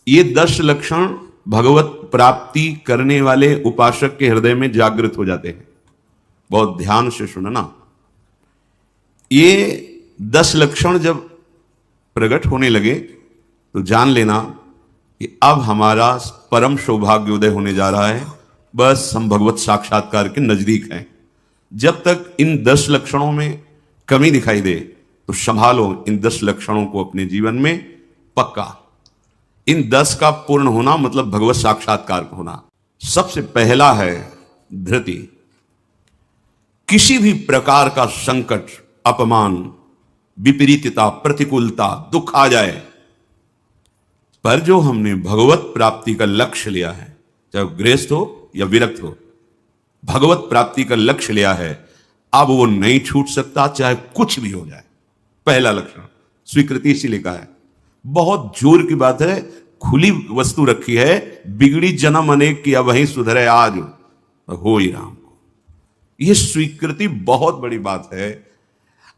ये 10 लक्षण भगवत प्राप्ति करने वाले उपासक के हृदय में जागृत हो जाते हैं। बहुत ध्यान से सुनना। ये 10 लक्षण जब प्रकट होने लगे तो जान लेना कि अब हमारा परम सौभाग्योदय होने जा रहा है। बस हम भगवत साक्षात्कार के नजदीक हैं। जब तक इन 10 लक्षणों में कमी दिखाई दे तो संभालो इन 10 लक्षणों को अपने जीवन में पक्का। इन 10 का पूर्ण होना मतलब भगवत साक्षात्कार होना। सबसे पहला है धृति। किसी भी प्रकार का संकट, अपमान, विपरीतता, प्रतिकूलता, दुख आ जाए, पर जो हमने भगवत प्राप्ति का लक्ष्य लिया है, चाहे गृहस्थ हो या विरक्त हो, भगवत प्राप्ति का लक्ष्य लिया है, अब वो नहीं छूट सकता, चाहे कुछ भी हो जाए। पहला लक्षण स्वीकृति इसी लिखा है। बहुत जोर की बात है। खुली वस्तु रखी है, बिगड़ी जन्म अनेक की, अब वहीं सुधरे आज हो ही राम को। यह स्वीकृति बहुत बड़ी बात है।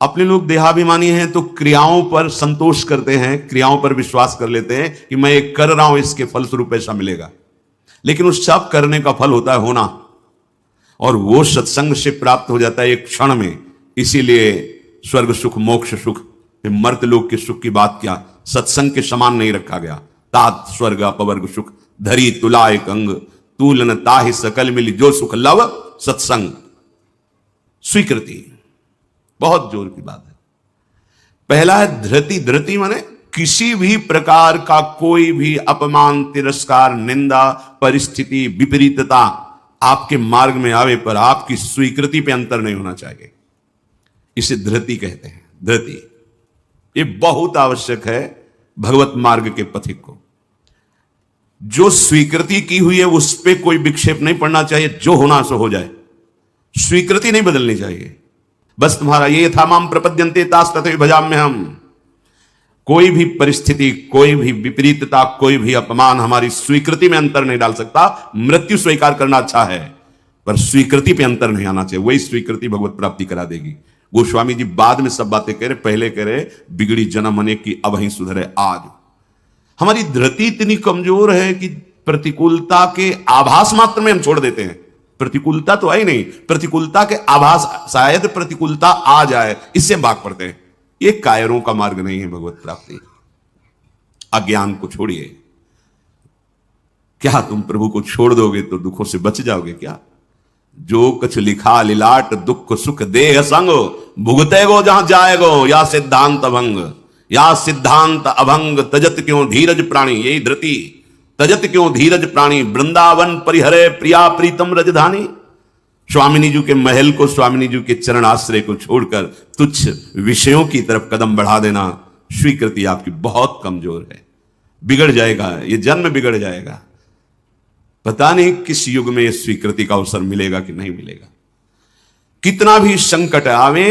अपने लोग देहाभिमानी हैं तो क्रियाओं पर संतोष करते हैं, क्रियाओं पर विश्वास कर लेते हैं कि मैं ये कर रहा हूं, इसके फलस्वरूप ऐसा मिलेगा। लेकिन उस सब करने का फल होता है होना, और वो सत्संग से प्राप्त हो जाता है एक क्षण में। इसीलिए स्वर्ग सुख, मोक्ष सुख, मर्त्यलोक के सुख की बात क्या, सत्संग के समान नहीं रखा गया। तात स्वर्ग अपवर्ग सुख, धरी तुला एक अंग, तूलन ताहि सकल मिली, जो सुख लव सत्संग। स्वीकृति बहुत जोर की बात है। पहला है धृति। धृति माने किसी भी प्रकार का कोई भी अपमान, तिरस्कार, निंदा, परिस्थिति, विपरीतता आपके मार्ग में आवे पर आपकी स्वीकृति पे अंतर नहीं होना चाहिए। इसे धृति कहते हैं। धृति ये बहुत आवश्यक है भगवत मार्ग के पथिक को। जो स्वीकृति की हुई है उस पर कोई विक्षेप नहीं पड़ना चाहिए। जो होना सो हो जाए, स्वीकृति नहीं बदलनी चाहिए। बस तुम्हारा ये था माम प्रपद्यन्ते तास तथैव भजाम्य हम। कोई भी परिस्थिति, कोई भी विपरीतता, कोई भी अपमान हमारी स्वीकृति में अंतर नहीं डाल सकता। मृत्यु स्वीकार करना अच्छा है, पर स्वीकृति पे अंतर नहीं आना चाहिए। वही स्वीकृति भगवत प्राप्ति करा देगी। गोस्वामी जी बाद में सब बातें कह रहे, पहले कह रहे बिगड़ी जन्म अनेक की, अब वहीं सुधरे आज। हमारी धृति इतनी कमजोर है कि प्रतिकूलता के आभास मात्र में हम छोड़ देते हैं। प्रतिकूलता तो है नहीं, प्रतिकूलता के आभास, शायद प्रतिकूलता आ जाए, इससे भाग पड़ते हैं। ये कायरों का मार्ग नहीं है भगवत प्राप्ति। अज्ञान को छोड़िए। क्या तुम प्रभु को छोड़ दोगे तो दुखों से बच जाओगे क्या? जो कुछ लिखा लिलाट, दुख सुख देह संग, भुगते गो जहां जाएगो, या सिद्धांत अभंग, या सिद्धांत अभंग, तजत क्यों धीरज प्राणी। यही धृति, तजत क्यों धीरज प्राणी, वृंदावन परिहरे प्रिया प्रीतम रजधानी। स्वामिनी जी के महल को, स्वामिनी जी के चरण आश्रय को छोड़कर तुच्छ विषयों की तरफ कदम बढ़ा देना, स्वीकृति आपकी बहुत कमजोर है। बिगड़ जाएगा, ये जन्म बिगड़ जाएगा। पता नहीं किस युग में इस स्वीकृति का अवसर मिलेगा कि नहीं मिलेगा। कितना भी संकट आवे,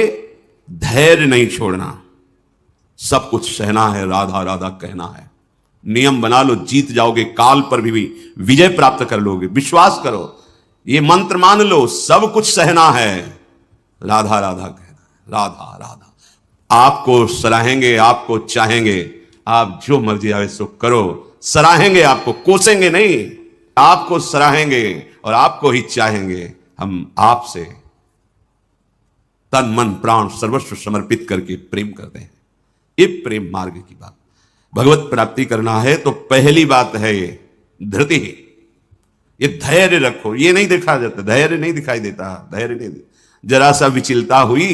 धैर्य नहीं छोड़ना। सब कुछ सहना है, राधा राधा कहना है। नियम बना लो, जीत जाओगे। काल पर भी विजय प्राप्त कर लोगे। विश्वास करो, ये मंत्र मान लो, सब कुछ सहना है, राधा राधा कहना। राधा राधा आपको सराहेंगे, आपको चाहेंगे। आप जो मर्जी आवे सो करो। सराहेंगे आपको, कोसेंगे नहीं। आपको सराहेंगे और आपको ही चाहेंगे। हम आपसे तन मन प्राण सर्वस्व समर्पित करके प्रेम करते हैं। ये प्रेम मार्ग की बात। भगवत प्राप्ति करना है तो पहली बात है ये धृति। ये धैर्य रखो। ये नहीं देखा जाता, धैर्य नहीं दिखाई देता। धैर्य नहीं, जरा सा विचलता हुई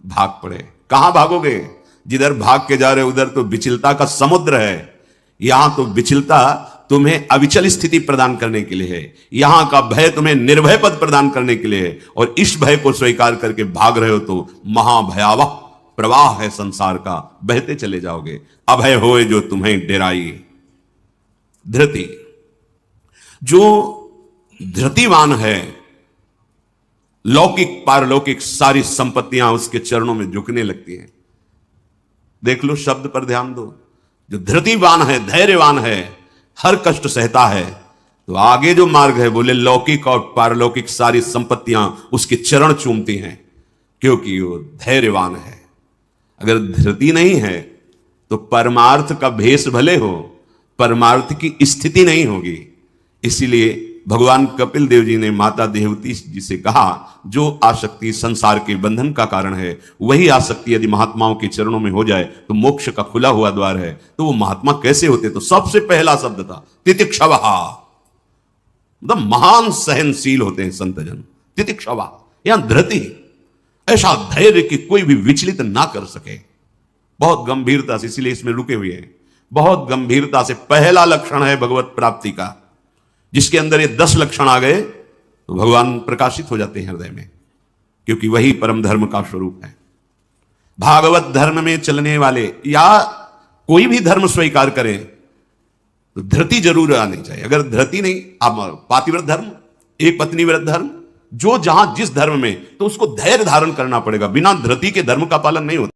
भाग पड़े। कहां भागोगे? जिधर भाग के जा रहे उधर तो विचलता का समुद्र है। यहां तो विचलता तुम्हें अविचल स्थिति प्रदान करने के लिए है। यहां का भय तुम्हें निर्भय पद प्रदान करने के लिए है। और इस भय को स्वीकार करके भाग रहे हो तो महाभयावह प्रवाह है संसार का, बहते चले जाओगे। अभय होए जो तुम्हें डेराई। धृति, जो धृतिवान है, लौकिक पारलौकिक सारी संपत्तियां उसके चरणों में झुकने लगती हैं। देख लो, शब्द पर ध्यान दो। जो धृतिवान है, धैर्यवान है, हर कष्ट सहता है, तो आगे जो मार्ग है बोले लौकिक और पारलौकिक सारी संपत्तियां उसके चरण चूमती हैं, क्योंकि वो धैर्यवान है। अगर धृति नहीं है तो परमार्थ का भेष भले हो, परमार्थ की स्थिति नहीं होगी। इसीलिए भगवान कपिल देव जी ने माता देवती जी से कहा, जो आसक्ति संसार के बंधन का कारण है, वही आसक्ति यदि महात्माओं के चरणों में हो जाए तो मोक्ष का खुला हुआ द्वार है। तो वो महात्मा कैसे होते? तो सबसे पहला शब्द था तितिक्षवः, मतलब महान सहनशील होते हैं संतजन। तितिक्षवः, यहां धृति, ऐसा धैर्य कि कोई भी विचलित ना कर सके, बहुत गंभीरता से, इसीलिए इसमें रुके हुए हैं। बहुत गंभीरता से पहला लक्षण है भगवत प्राप्ति का। जिसके अंदर ये 10 लक्षण आ गए तो भगवान प्रकाशित हो जाते हैं हृदय में, क्योंकि वही परम धर्म का स्वरूप है। भागवत धर्म में चलने वाले या कोई भी धर्म स्वीकार करें तो धृति जरूर आनी चाहिए। अगर धृति नहीं, आप पातिव्रत धर्म, एक पत्नी व्रत धर्म, जो जहां जिस धर्म में, तो उसको धैर्य धारण करना पड़ेगा। बिना धृति के धर्म का पालन नहीं होता।